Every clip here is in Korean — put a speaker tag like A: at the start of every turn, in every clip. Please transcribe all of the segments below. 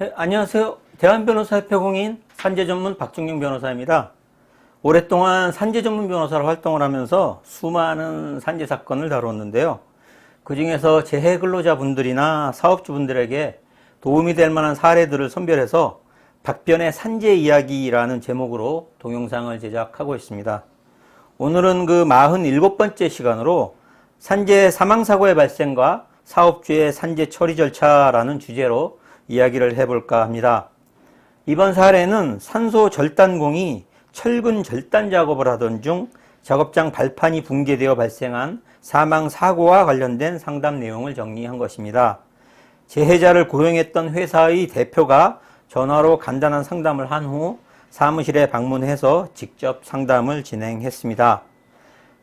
A: 네, 안녕하세요. 대한변호사협회 공인 산재 전문 박중영 변호사입니다. 오랫동안 산재 전문 변호사로 활동을 하면서 수많은 산재 사건을 다뤘는데요. 그 중에서 재해 근로자분들이나 사업주분들에게 도움이 될 만한 사례들을 선별해서 박변의 산재 이야기라는 제목으로 동영상을 제작하고 있습니다. 오늘은 그 47번째 시간으로 산재 사망사고의 발생과 사업주의 산재 처리 절차라는 주제로 이야기를 해볼까 합니다. 이번 사례는 산소 절단공이 철근 절단 작업을 하던 중 작업장 발판이 붕괴되어 발생한 사망사고와 관련된 상담 내용을 정리한 것입니다. 재해자를 고용했던 회사의 대표가 전화로 간단한 상담을 한 후 사무실에 방문해서 직접 상담을 진행했습니다.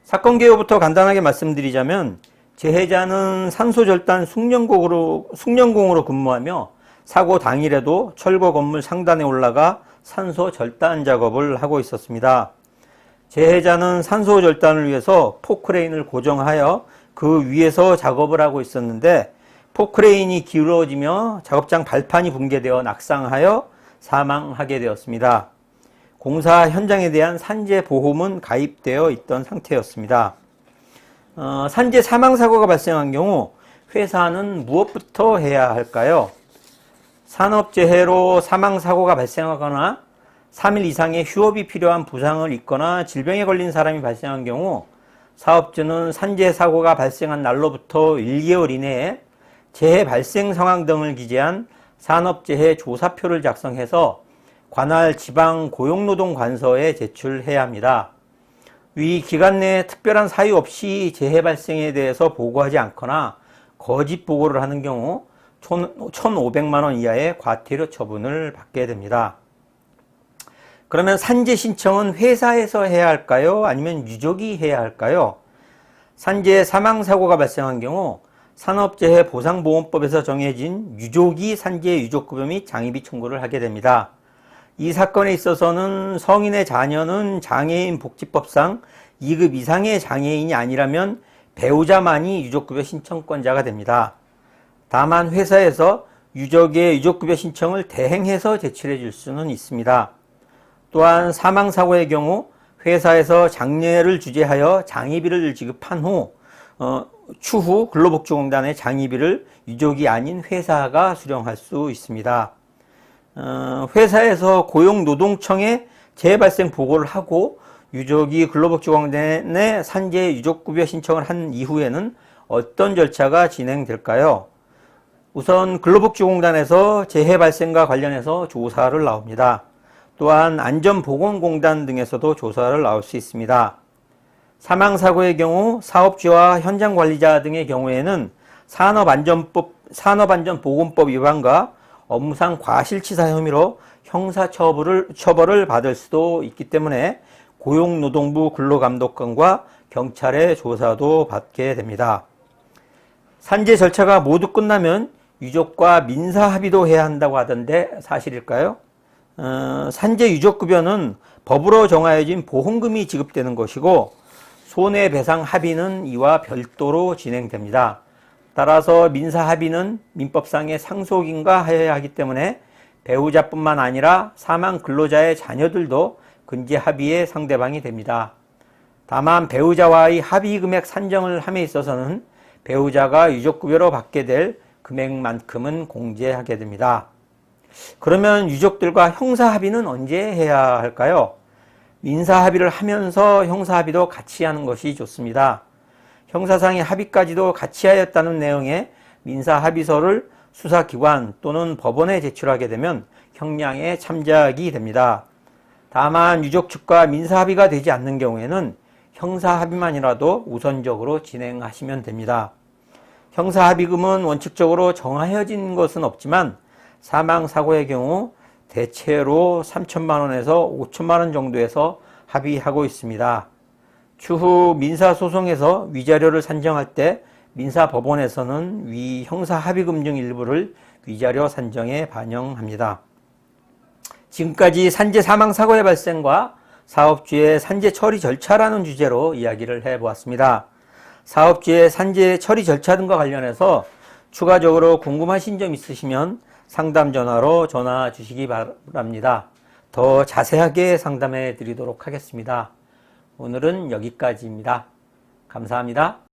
A: 사건 개요부터 간단하게 말씀드리자면 재해자는 산소절단 숙련공으로 근무하며 사고 당일에도 철거 건물 상단에 올라가 산소 절단 작업을 하고 있었습니다. 재해자는 산소 절단을 위해서 포크레인을 고정하여 그 위에서 작업을 하고 있었는데 포크레인이 기울어지며 작업장 발판이 붕괴되어 낙상하여 사망하게 되었습니다. 공사 현장에 대한 산재 보험은 가입되어 있던 상태였습니다. 산재 사망사고가 발생한 경우 회사는 무엇부터 해야 할까요? 산업재해로 사망사고가 발생하거나 3일 이상의 휴업이 필요한 부상을 입거나 질병에 걸린 사람이 발생한 경우 사업주는 산재 사고가 발생한 날로부터 1개월 이내에 재해 발생 상황 등을 기재한 산업재해 조사표를 작성해서 관할 지방 고용노동관서에 제출해야 합니다. 위 기간 내에 특별한 사유 없이 재해 발생에 대해서 보고하지 않거나 거짓 보고를 하는 경우 1,500만 원 이하의 과태료 처분을 받게 됩니다. 그러면 산재 신청은 회사에서 해야 할까요? 아니면 유족이 해야 할까요? 산재 사망사고가 발생한 경우 산업재해보상보험법에서 정해진 유족이 산재 유족급여 및 장의비 청구를 하게 됩니다. 이 사건에 있어서는 성인의 자녀는 장애인 복지법상 2급 이상의 장애인이 아니라면 배우자만이 유족급여 신청권자가 됩니다. 다만 회사에서 유족의 유족급여 신청을 대행해서 제출해 줄 수는 있습니다. 또한 사망사고의 경우 회사에서 장례를 주재하여 장의비를 지급한 후 추후 근로복지공단의 장의비를 유족이 아닌 회사가 수령할 수 있습니다. 회사에서 고용노동청에 재발생 보고를 하고 유족이 근로복지공단에 산재 유족급여 신청을 한 이후에는 어떤 절차가 진행될까요? 우선 근로복지공단에서 재해 발생과 관련해서 조사를 나옵니다. 또한 안전보건공단 등에서도 조사를 나올 수 있습니다. 사망사고의 경우 사업주와 현장관리자 등의 경우에는 산업안전보건법 위반과 업무상 과실치사 혐의로 형사처벌을 받을 수도 있기 때문에 고용노동부 근로감독관과 경찰의 조사도 받게 됩니다. 산재 절차가 모두 끝나면 유족과 민사합의도 해야 한다고 하던데 사실일까요? 산재 유족급여는 법으로 정하여진 보험금이 지급되는 것이고 손해배상 합의는 이와 별도로 진행됩니다. 따라서 민사합의는 민법상의 상속인과 하여야 하기 때문에 배우자뿐만 아니라 사망 근로자의 자녀들도 근제 합의의 상대방이 됩니다. 다만 배우자와의 합의 금액 산정을 함에 있어서는 배우자가 유족급여로 받게 될 금액만큼은 공제하게 됩니다. 그러면 유족들과 형사합의는 언제 해야 할까요? 민사합의를 하면서 형사합의도 같이 하는 것이 좋습니다. 형사상의 합의까지도 같이 하였다는 내용의 민사합의서를 수사기관 또는 법원에 제출하게 되면 형량에 참작이 됩니다. 다만 유족 측과 민사합의가 되지 않는 경우에는 형사합의만이라도 우선적으로 진행하시면 됩니다. 형사합의금은 원칙적으로 정해진 것은 없지만 사망사고의 경우 대체로 3천만 원에서 5천만 원 정도에서 합의하고 있습니다. 추후 민사소송에서 위자료를 산정할 때 민사법원에서는 위 형사합의금 중 일부를 위자료 산정에 반영합니다. 지금까지 산재 사망사고의 발생과 사업주의 산재 처리 절차라는 주제로 이야기를 해보았습니다. 사업주의 산재 처리 절차 등과 관련해서 추가적으로 궁금하신 점 있으시면 상담 전화로 전화 주시기 바랍니다. 더 자세하게 상담해 드리도록 하겠습니다. 오늘은 여기까지입니다. 감사합니다.